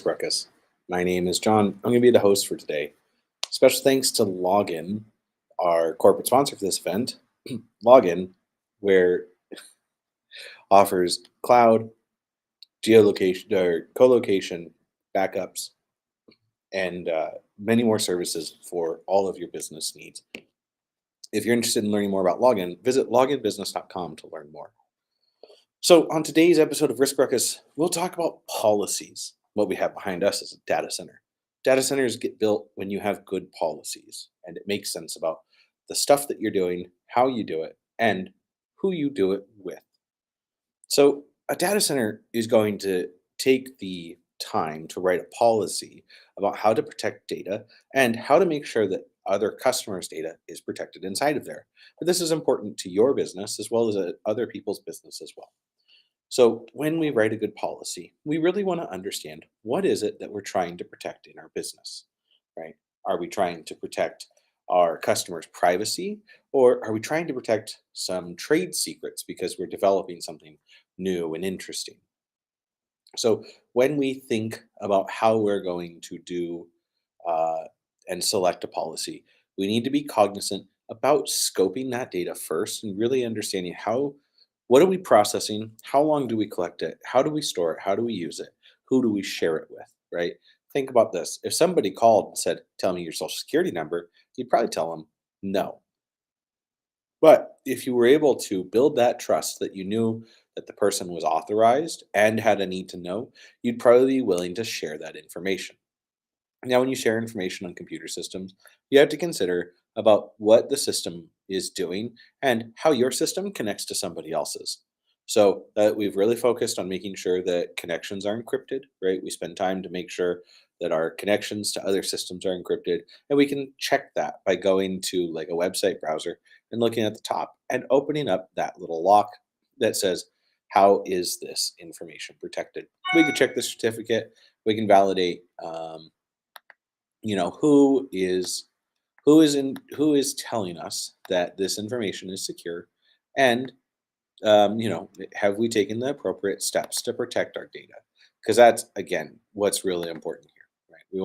Ruckus. My name is John. I'm going to be the host for today. Special thanks to Login, our corporate sponsor for this event. Login, where offers cloud, geolocation, or co-location, backups, and many more services for all of your business needs. If you're interested in learning more about Login, visit loginbusiness.com to learn more. So, on today's episode of Risk Ruckus, we'll talk about policies. What we have behind us is a data center. Data centers get built when you have good policies, and it makes sense about the stuff that you're doing, how you do it, and who you do it with. So, a data center is going to take the time to write a policy about how to protect data and how to make sure that other customers' data is protected inside of there. But this is important to your business as well as other people's business as well. So when we write a good policy, we really want to understand what is it that we're trying to protect in our business, right? Are we trying to protect our customers' privacy, or are we trying to protect some trade secrets because we're developing something new and interesting? So when we think about how we're going to do uh, and select a policy, we need to be cognizant about scoping that data first and really understanding what are we processing, how long do we collect it, how do we store it, how do we use it, who do we share it with, right? Think about this. If somebody called and said, "Tell me your social security number," you'd probably tell them no. But if you were able to build that trust that you knew that the person was authorized and had a need to know, you'd probably be willing to share that information. Now, when you share information on computer systems, you have to consider about what the system is doing and how your system connects to somebody else's. So we've really focused on making sure that connections are encrypted, right? We spend time to make sure that our connections to other systems are encrypted, and we can check that by going to like a website browser and looking at the top and opening up that little lock that says, "How is this information protected?" We can check the certificate. We can validate. Who is telling us that this information is secure, and have we taken the appropriate steps to protect our data? Because that's again what's really important here, right? We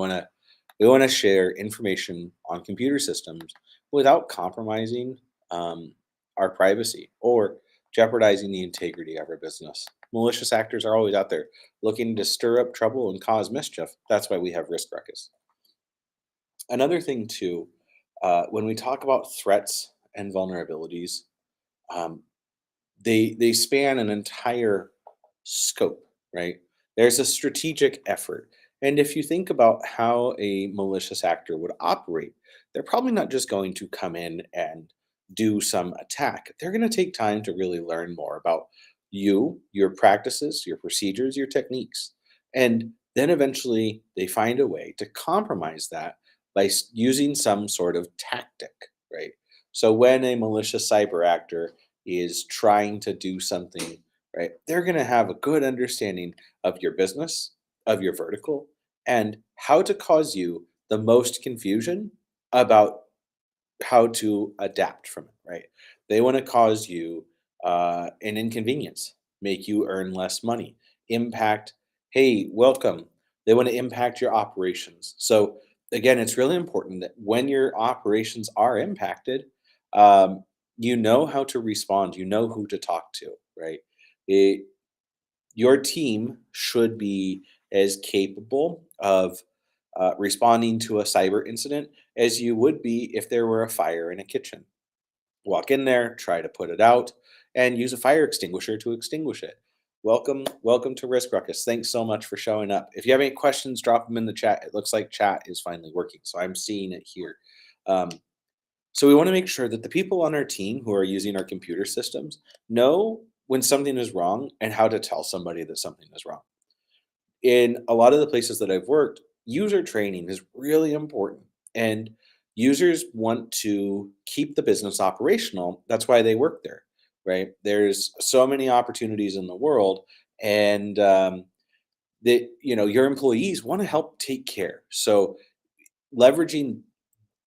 want to share information on computer systems without compromising um, our privacy or jeopardizing the integrity of our business. Malicious actors are always out there looking to stir up trouble and cause mischief. That's why we have risk ruckus. Another thing too, when we talk about threats and vulnerabilities, um, they span an entire scope, right? There's a strategic effort, and if you think about how a malicious actor would operate, they're probably not just going to come in and do some attack. They're going to take time to really learn more about you, your practices, your procedures, your techniques, and then eventually they find a way to compromise that by using some sort of tactic, right? So when a malicious cyber actor is trying to do something, right, they're going to have a good understanding of your business, of your vertical, and how to cause you the most confusion about how to adapt from it, right? They want to cause you an inconvenience, make you earn less money, impact, hey, welcome. They want to impact your operations. So, again, it's really important that when your operations are impacted, um, you know how to respond, you know who to talk to, right? It, your team should be as capable of responding to a cyber incident as you would be if there were a fire in a kitchen. Walk in there, try to put it out, and use a fire extinguisher to extinguish it. Welcome to Risk Ruckus. Thanks so much for showing up. If you have any questions, drop them in the chat. It looks like chat is finally working, so I'm seeing it here. Um, so we want to make sure that the people on our team who are using our computer systems know when something is wrong and how to tell somebody that something is wrong. In a lot of the places that I've worked, user training is really important. And users want to keep the business operational. That's why they work there, right? There's so many opportunities in the world, and that your employees want to help take care. So leveraging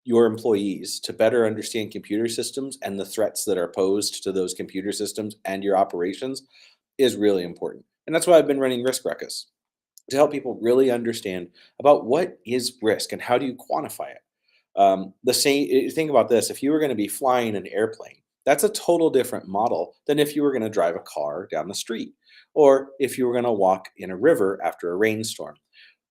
your employees to better understand computer systems and the threats that are posed to those computer systems and your operations is really important. And that's why I've been running Risk Ruckus. to help people really understand about what is risk and how do you quantify it. The same. Think about this: if you were going to be flying an airplane, that's a total different model than if you were going to drive a car down the street, or if you were going to walk in a river after a rainstorm.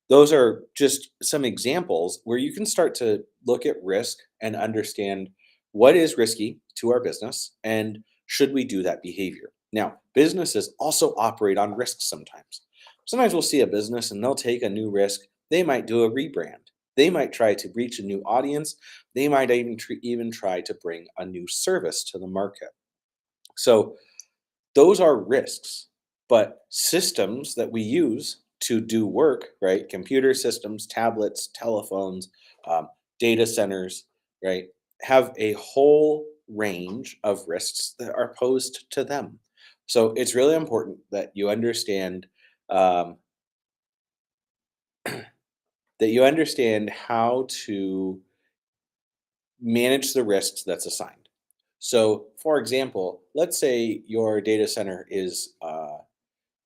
Those are just some examples where you can start to look at risk and understand what is risky to our business and should we do that behavior. Now, businesses also operate on risks sometimes. Sometimes we'll see a business and they'll take a new risk. They might do a rebrand. They might try to reach a new audience. They might even try to bring a new service to the market. So, those are risks, but systems that we use to do work, right? Computer systems, tablets, telephones, um, data centers, right? Have a whole range of risks that are posed to them. So it's really important that you understand um, that you understand how to manage the risks that's assigned. So, for example, let's say your data center is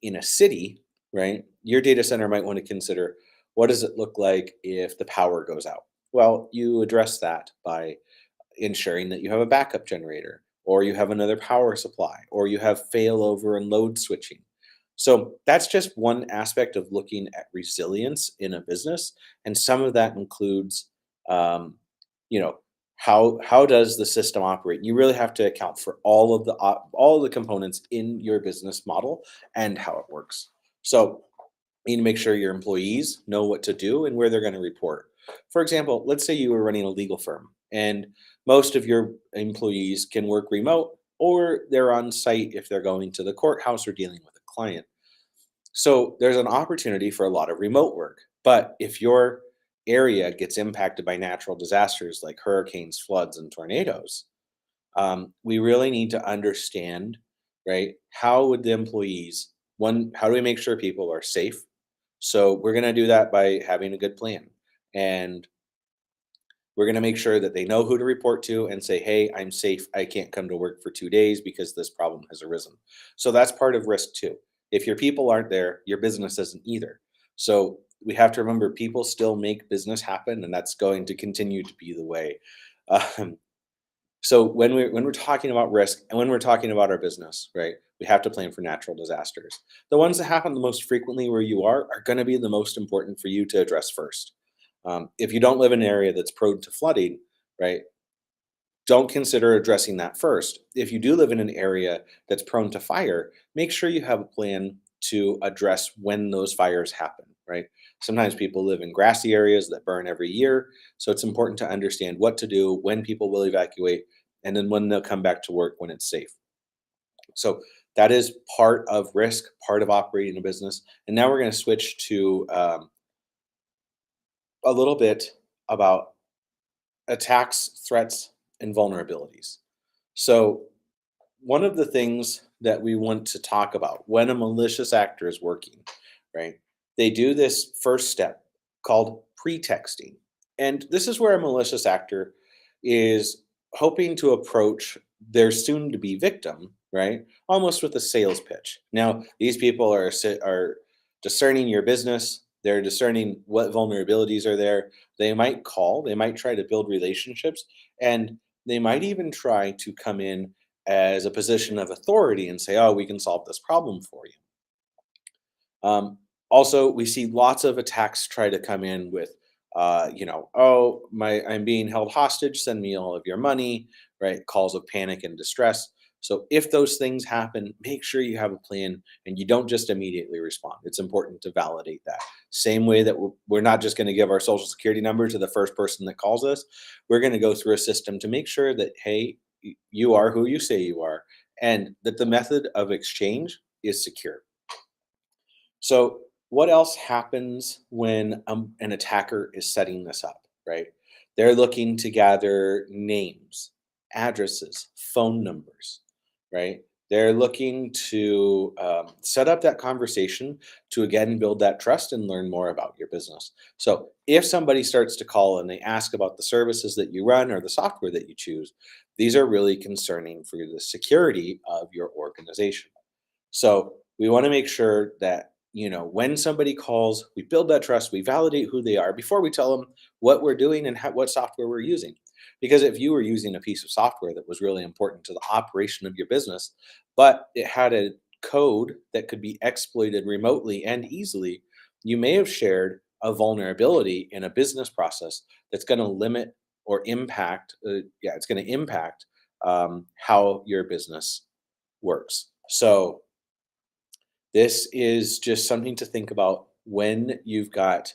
in a city, right? Your data center might want to consider what does it look like if the power goes out? Well, you address that by ensuring that you have a backup generator, or you have another power supply, or you have failover and load switching. So that's just one aspect of looking at resilience in a business, and some of that includes, um, you know, how does the system operate? You really have to account for all of the components in your business model and how it works. So you need to make sure your employees know what to do and where they're going to report. For example, let's say you were running a legal firm and most of your employees can work remote or they're on site if they're going to the courthouse or dealing with a client. So there's an opportunity for a lot of remote work. But if your area gets impacted by natural disasters like hurricanes, floods, and tornadoes, we really need to understand, right? How would the employees, one, how do we make sure people are safe? So we're going to do that by having a good plan. And we're going to make sure that they know who to report to and say, hey, I'm safe. I can't come to work for 2 days because this problem has arisen. So that's part of risk too. If your people aren't there, your business isn't either. So we have to remember people still make business happen, and that's going to continue to be the way. Um, so when we're talking about risk and when we're talking about our business, right, we have to plan for natural disasters. The ones that happen the most frequently where you are going to be the most important for you to address first. If you don't live in an area that's prone to flooding, right, don't consider addressing that first. If you do live in an area that's prone to fire, make sure you have a plan to address when those fires happen, right? Sometimes people live in grassy areas that burn every year, so it's important to understand what to do, when people will evacuate, and then when they'll come back to work when it's safe. So that is part of risk, part of operating a business. And now we're going to switch to a little bit about attacks, threats, and vulnerabilities. So, one of the things that we want to talk about when a malicious actor is working, right? They do this first step called pretexting. And this is where a malicious actor is hoping to approach their soon to be victim, right? Almost with a sales pitch. Now, these people are discerning your business, they're discerning what vulnerabilities are there. They might call, they might try to build relationships, and they might even try to come in as a position of authority and say, "Oh, we can solve this problem for you." Also, we see lots of attacks try to come in with, "Oh, I'm being held hostage. Send me all of your money." Right? Calls of panic and distress. So if those things happen, make sure you have a plan and you don't just immediately respond. It's important to validate that. Same way that we're not just going to give our social security number to the first person that calls us. We're going to go through a system to make sure that, hey, you are who you say you are, and that the method of exchange is secure. So, what else happens when an attacker is setting this up, right? They're looking to gather names, addresses, phone numbers, right? They're looking to set up that conversation to again build that trust and learn more about your business. So, if somebody starts to call and they ask about the services that you run or the software that you choose, these are really concerning for the security of your organization. So, we want to make sure that when somebody calls, we build that trust, we validate who they are before we tell them what we're doing and what software we're using. Because if you were using a piece of software that was really important to the operation of your business, but it had a code that could be exploited remotely and easily, you may have shared a vulnerability in a business process that's going to limit or impact, it's going to impact how your business works. So, this is just something to think about when you've got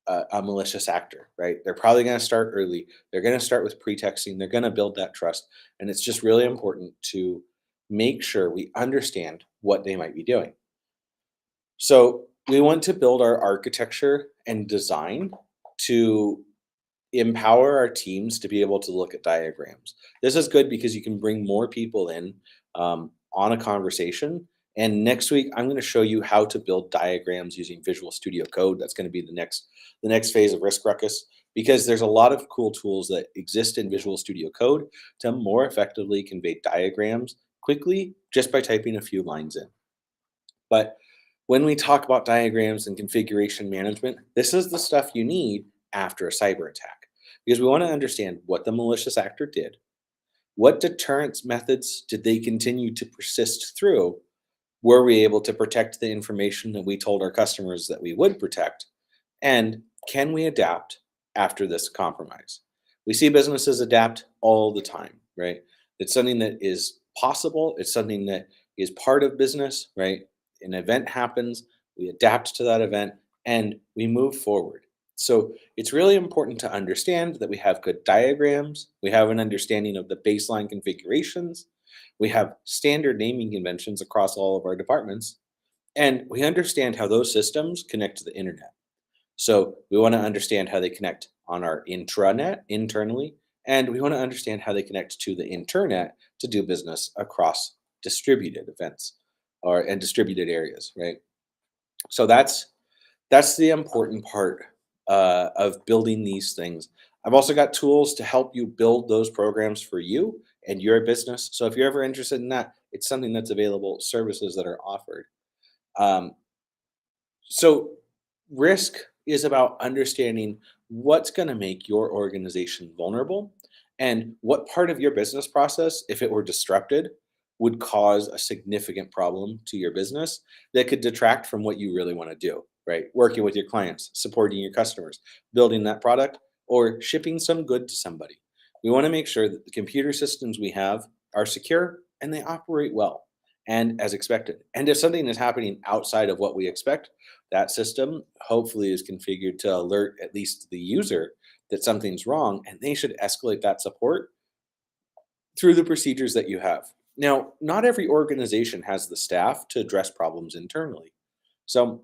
a malicious actor, right? They're probably going to start early. They're going to start with pretexting. They're going to build that trust. And it's just really important to make sure we understand what they might be doing. So we want to build our architecture and design to empower our teams to be able to look at diagrams. This is good because you can bring more people in on a conversation. And next week, I'm going to show you how to build diagrams using Visual Studio Code. That's going to be the next phase of Risk Ruckus, because there's a lot of cool tools that exist in Visual Studio Code to more effectively convey diagrams quickly just by typing a few lines in. But when we talk about diagrams and configuration management, this is the stuff you need after a cyber attack, because we want to understand what the malicious actor did, what deterrence methods did they continue to persist through, were we able to protect the information that we told our customers that we would protect, and can we adapt after this compromise? We see businesses adapt all the time, right? It's something that is possible, it's something that is part of business, right? An event happens, we adapt to that event, and we move forward. So it's really important to understand that we have good diagrams, we have an understanding of the baseline configurations, we have standard naming conventions across all of our departments, and we understand how those systems connect to the internet. So we want to understand how they connect on our intranet internally, and we want to understand how they connect to the internet to do business across distributed events and distributed areas, right? So that's the important part of building these things. I've also got tools to help you build those programs for you and your business. So if you're ever interested in that, it's something that's available, services that are offered. Um, so, risk is about understanding what's going to make your organization vulnerable and what part of your business process, if it were disrupted, would cause a significant problem to your business that could detract from what you really want to do, right? Working with your clients, supporting your customers, building that product, or shipping some good to somebody. We want to make sure that the computer systems we have are secure and they operate well and as expected. And if something is happening outside of what we expect, that system hopefully is configured to alert at least the user that something's wrong, and they should escalate that support through the procedures that you have. Now, not every organization has the staff to address problems internally. So,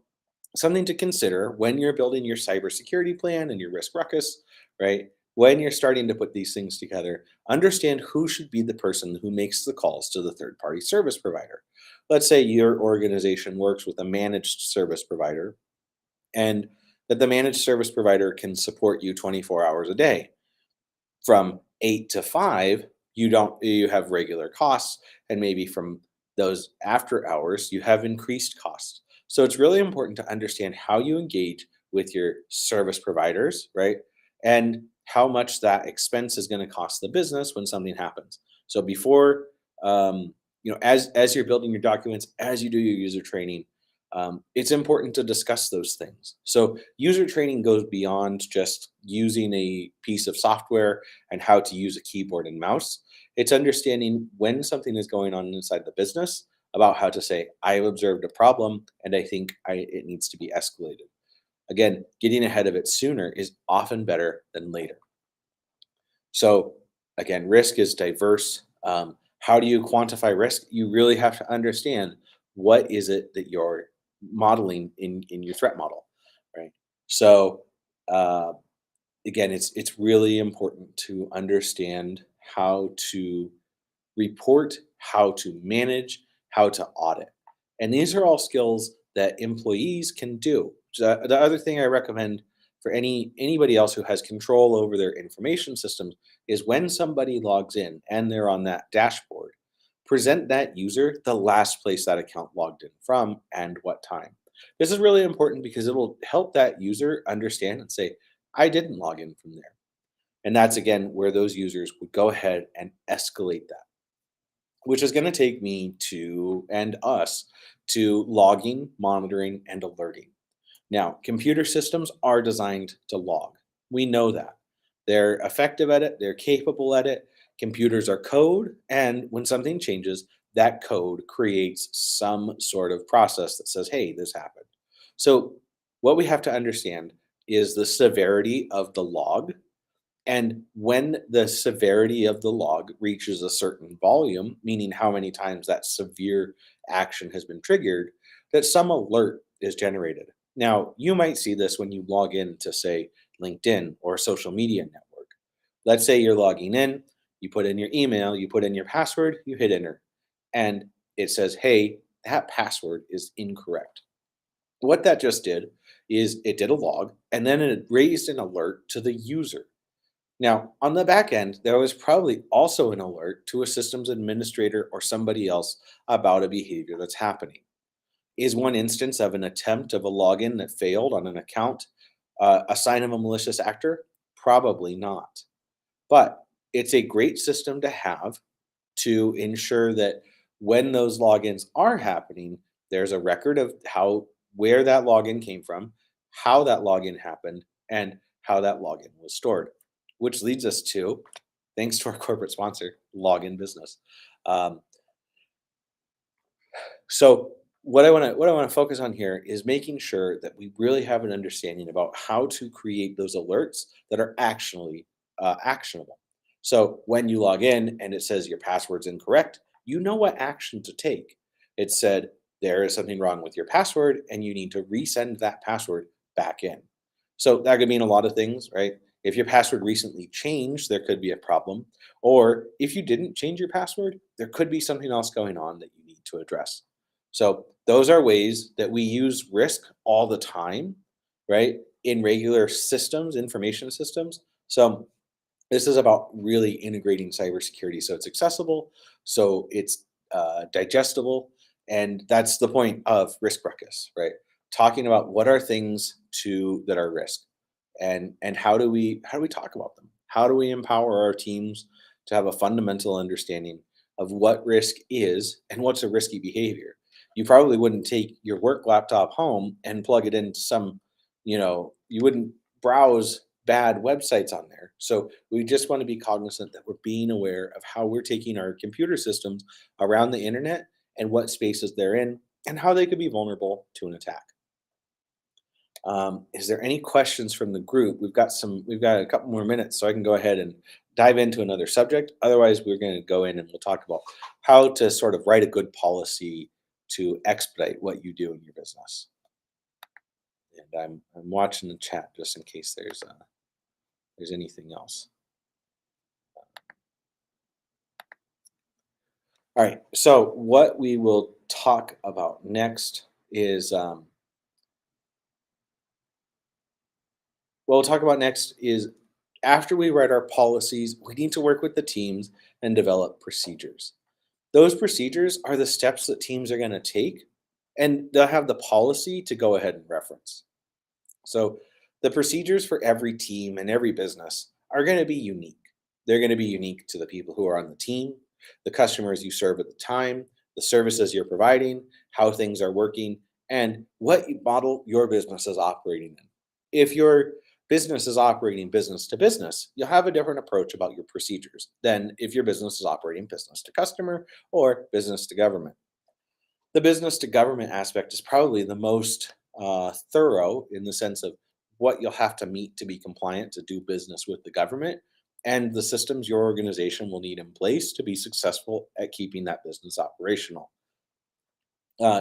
something to consider when you're building your cybersecurity plan and your risk ruckus, right? When you're starting to put these things together, understand who should be the person who makes the calls to the third party service provider. Let's say your organization works with a managed service provider, and that the managed service provider can support you 24 hours a day. From 8 to 5, you have regular costs, and maybe from those after hours you have increased costs. So it's really important to understand how you engage with your service providers, right? And how much that expense is going to cost the business when something happens. So before, as you're building your documents, as you do your user training, it's important to discuss those things. So user training goes beyond just using a piece of software and how to use a keyboard and mouse. It's understanding when something is going on inside the business, about how to say, I have observed a problem and I think it needs to be escalated. Again, getting ahead of it sooner is often better than later. So, again, risk is diverse. How do you quantify risk? You really have to understand what is it that you're modeling in your threat model, right? So, uh, again, it's really important to understand how to report, how to manage, how to audit. And these are all skills that employees can do. So the other thing I recommend for anybody else who has control over their information systems is when somebody logs in and they're on that dashboard, present that user the last place that account logged in from and what time. This is really important because it will help that user understand and say, I didn't log in from there. And that's again where those users would go ahead and escalate that, which is going to take me to and us to logging, monitoring, and alerting. Now, computer systems are designed to log. We know that. They're effective at it, they're capable at it. Computers are code, and when something changes, that code creates some sort of process that says, hey, this happened. So, what we have to understand is the severity of the log, and when the severity of the log reaches a certain volume, meaning how many times that severe action has been triggered, that some alert is generated. Now, you might see this when you log in to, say, LinkedIn or a social media network. Let's say you're logging in, you put in your email, you put in your password, you hit enter, and it says, hey, that password is incorrect. What that just did is it did a log, and then it raised an alert to the user. Now, on the back end, there was probably also an alert to a systems administrator or somebody else about a behavior that's happening. Is one instance of an attempt of a login that failed on an account a sign of a malicious actor? Probably not. But it's a great system to have to ensure that when those logins are happening, there's a record of where that login came from, how that login happened, and how that login was stored. Which leads us to, thanks to our corporate sponsor, Login Business. Um, so what I want to focus on here is making sure that we really have an understanding about how to create those alerts that are actually actionable. So when you log in and it says your password's incorrect, you know what action to take. It said there is something wrong with your password and you need to resend that password back in. So that could mean a lot of things, right? If your password recently changed, there could be a problem. Or if you didn't change your password, there could be something else going on that you need to address. So those are ways that we use risk all the time, right? In regular systems, information systems. So this is about really integrating cybersecurity so it's accessible, so it's digestible, and that's the point of risk ruckus, right? Talking about what are things to that are risk, and how do we talk about them? How do we empower our teams to have a fundamental understanding of what risk is and what's a risky behavior? You probably wouldn't take your work laptop home and plug it into some, you wouldn't browse bad websites on there. So we just want to be cognizant that we're being aware of how we're taking our computer systems around the internet and what spaces they're in and how they could be vulnerable to an attack. Is there any questions from the group? We've got a couple more minutes, so I can go ahead and dive into another subject. Otherwise, we're going to go in and we'll talk about how to sort of write a good policy to expedite what you do in your business. And I'm watching the chat just in case there's anything else. All right. So what we will talk about next is what we'll talk about next is after we write our policies, we need to work with the teams and develop procedures. Those procedures are the steps that teams are going to take, and they'll have the policy to go ahead and reference. So the procedures for every team and every business are going to be unique. They're going to be unique to the people who are on the team, the customers you serve at the time, the services you're providing, how things are working, and what model your business is operating in. If your business is operating business to business, you'll have a different approach about your procedures than if your business is operating business to customer or business to government. The business to government aspect is probably the most thorough in the sense of what you'll have to meet to be compliant to do business with the government and the systems your organization will need in place to be successful at keeping that business operational.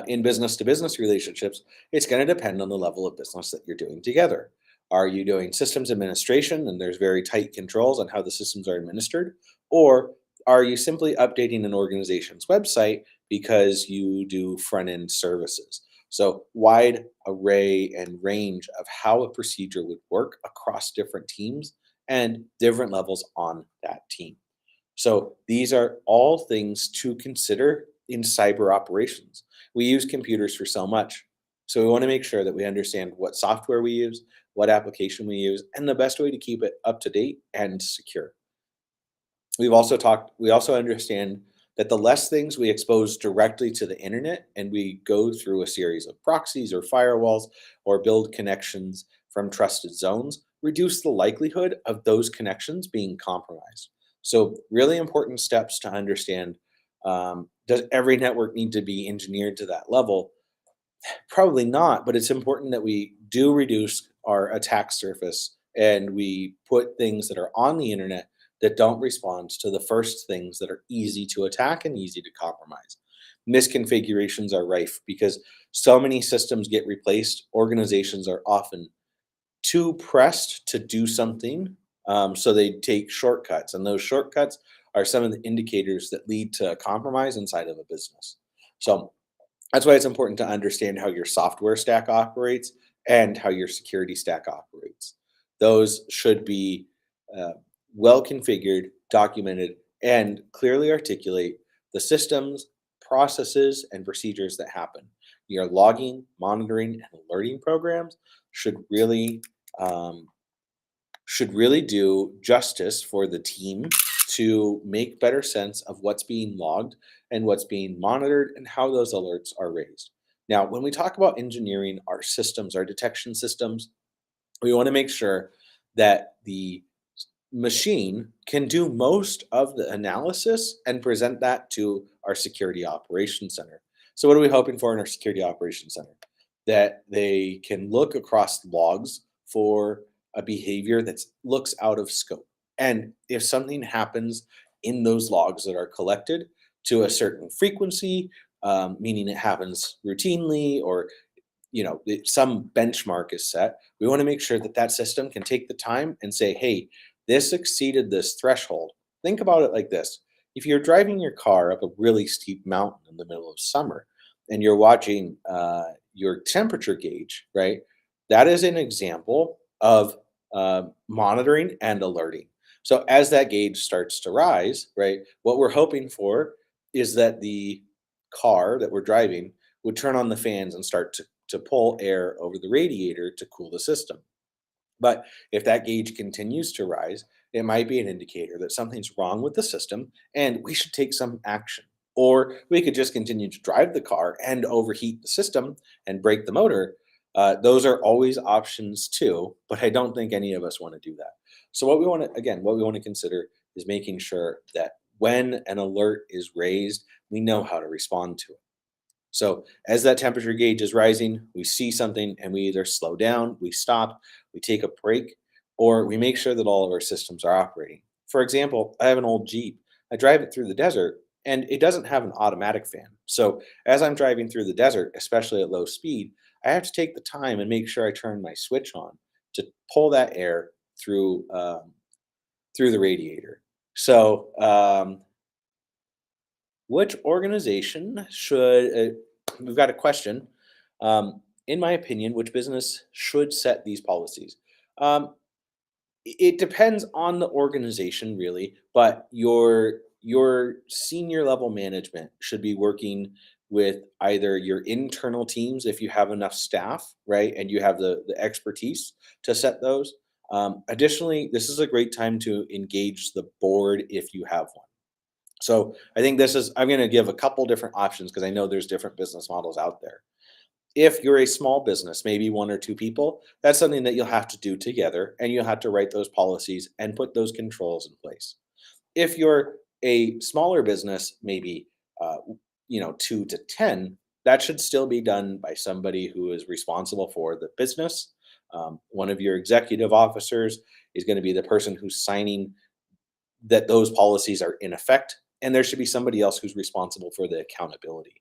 In business to business relationships, it's going to depend on the level of business that you're doing together. Are you doing systems administration and there's very tight controls on how the systems are administered? Or are you simply updating an organization's website because you do front end services? So, wide array and range of how a procedure would work across different teams and different levels on that team. So these are all things to consider in cyber operations. We use computers for so much. So we want to make sure that we understand what software we use, what application we use, and the best way to keep it up to date and secure. We also understand that the less things we expose directly to the internet and we go through a series of proxies or firewalls or build connections from trusted zones, reduce the likelihood of those connections being compromised. So, really important steps to understand. Does every network need to be engineered to that level? Probably not, but it's important that we do reduce our attack surface and we put things that are on the internet that don't respond to the first things that are easy to attack and easy to compromise. Misconfigurations are rife because so many systems get replaced. Organizations are often too pressed to do something, so they take shortcuts, and those shortcuts are some of the indicators that lead to compromise inside of a business. So, that's why it's important to understand how your software stack operates and how your security stack operates. Those should be uh, well configured, documented, and clearly articulate the systems, processes, and procedures that happen. Your logging, monitoring, and alerting programs should really um, should really do justice for the team to make better sense of what's being logged and what's being monitored and how those alerts are raised. Now, when we talk about engineering our systems, our detection systems, we want to make sure that the machine can do most of the analysis and present that to our security operations center. So, what are we hoping for in our security operations center? That they can look across logs for a behavior that looks out of scope. And if something happens in those logs that are collected to a certain frequency, meaning it happens routinely or some benchmark is set, we want to make sure that that system can take the time and say, hey, this exceeded this threshold. Think about it like this: if you're driving your car up a really steep mountain in the middle of summer and you're watching your temperature gauge, right, that is an example of monitoring and alerting. So as that gauge starts to rise, right, what we're hoping for is that the car that we're driving would turn on the fans and start to pull air over the radiator to cool the system. But if that gauge continues to rise, it might be an indicator that something's wrong with the system and we should take some action. Or we could just continue to drive the car and overheat the system and break the motor. Those are always options too, but I don't think any of us want to do that. So what we want to consider is making sure that when an alert is raised, we know how to respond to it. So as that temperature gauge is rising, we see something and we either slow down, we stop, we take a break, or we make sure that all of our systems are operating. For example, I have an old Jeep. I drive it through the desert and it doesn't have an automatic fan. So as I'm driving through the desert, especially at low speed, I have to take the time and make sure I turn my switch on to pull that air through the radiator. So which organization should, we've got a question. In my opinion, which business should set these policies? Um, it depends on the organization, really, but your senior level management should be working with either your internal teams if you have enough staff, right, and you have the expertise to set those. Additionally, this is a great time to engage the board if you have one. So I think I'm going to give a couple different options because I know there's different business models out there. If you're a small business, maybe one or two people, that's something that you'll have to do together and you'll have to write those policies and put those controls in place. If you're a smaller business, maybe 2 to 10, that should still be done by somebody who is responsible for the business. One of your executive officers is going to be the person who's signing that those policies are in effect, and there should be somebody else who's responsible for the accountability.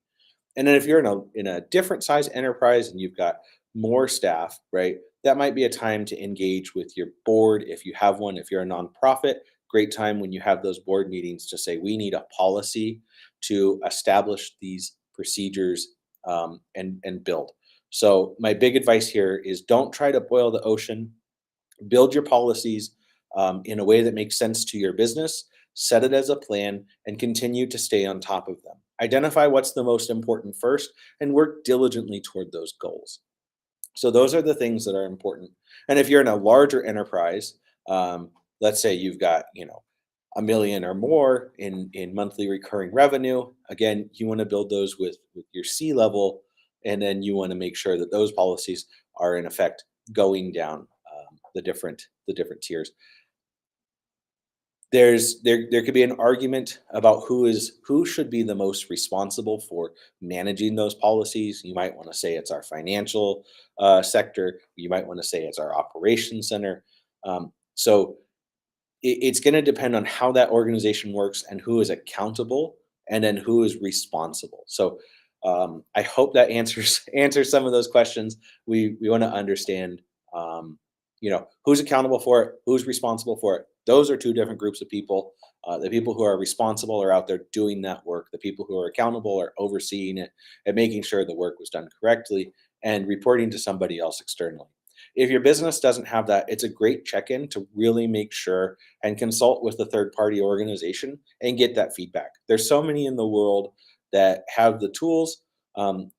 And then if you're in a different size enterprise and you've got more staff, right, that might be a time to engage with your board if you have one. If you're a nonprofit, great time when you have those board meetings to say we need a policy to establish these procedures, and build. So my big advice here is don't try to boil the ocean. Build your policies in a way that makes sense to your business, set it as a plan, and continue to stay on top of them. Identify what's the most important first and work diligently toward those goals. So those are the things that are important. And if you're in a larger enterprise, let's say you've got, a million or more in monthly recurring revenue. Again, you want to build those with your C level, and then you want to make sure that those policies are in effect going down the different tiers. There could be an argument about who should be the most responsible for managing those policies. You might want to say it's our financial sector. You might want to say it's our operations center. So it's going to depend on how that organization works and who is accountable, and then who is responsible. So I hope that answers answers some of those questions. We want to understand, who's accountable for it, who's responsible for it. Those are two different groups of people. The people who are responsible are out there doing that work. The people who are accountable are overseeing it and making sure the work was done correctly and reporting to somebody else externally. If your business doesn't have that, it's a great check in to really make sure and consult with the third party organization and get that feedback. There's so many in the world that have the tools.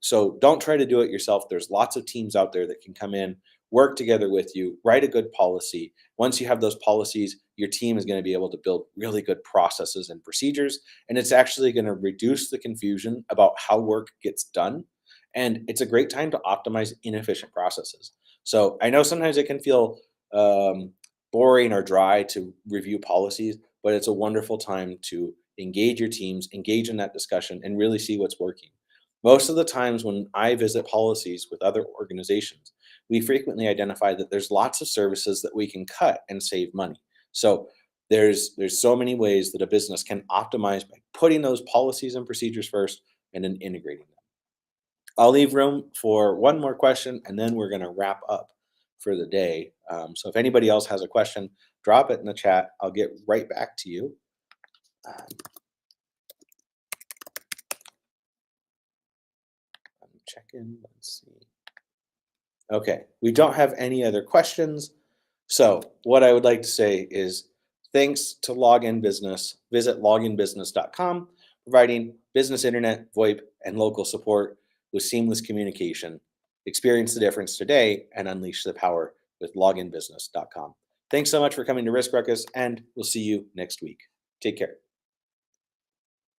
So don't try to do it yourself. There's lots of teams out there that can come in, work together with you, write a good policy. Once you have those policies, your team is going to be able to build really good processes and procedures. And it's actually going to reduce the confusion about how work gets done. And it's a great time to optimize inefficient processes. So I know sometimes it can feel boring or dry to review policies, but it's a wonderful time to engage your teams, engage in that discussion, and really see what's working. Most of the times when I visit policies with other organizations, we frequently identify that there's lots of services that we can cut and save money. So there's so many ways that a business can optimize by putting those policies and procedures first and then integrating them. I'll leave room for one more question, and then we're going to wrap up for the day. So if anybody else has a question, drop it in the chat. I'll get right back to you. Um, I'm checking. Let's see. Okay, we don't have any other questions. So what I would like to say is thanks to Login Business. Visit loginbusiness.com, providing business internet, VoIP, and local support with seamless communication. Experience the difference today and unleash the power with loginbusiness.com. Thanks so much for coming to Risk Ruckus, and we'll see you next week. Take care.